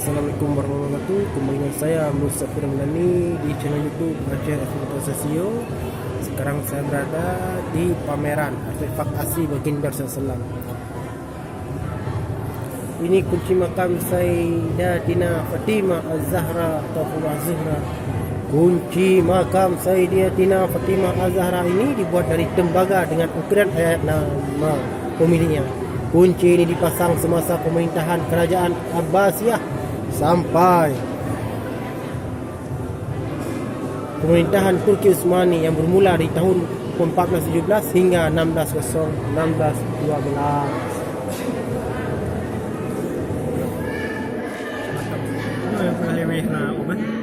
Assalamualaikum warahmatullahi wabarakatuh. Kembali dengan saya Musafir Melani di channel YouTube Aceh Asasio. Sekarang saya berada di pameran artefak asli baginda Rasulullah. Ini kunci makam Sayyidatina Fatimah Az-Zahra atau Az-Zuhra. Kunci makam Sayyidatina Fatimah Az-Zahra ini dibuat dari tembaga dengan ukiran ayat nama pemiliknya. Kunci ini dipasang semasa pemerintahan kerajaan Abbasiyah sampai pemerintahan Turki Utsmani yang bermula di tahun 1417 hingga 1612. Ano yung kalawih na uban?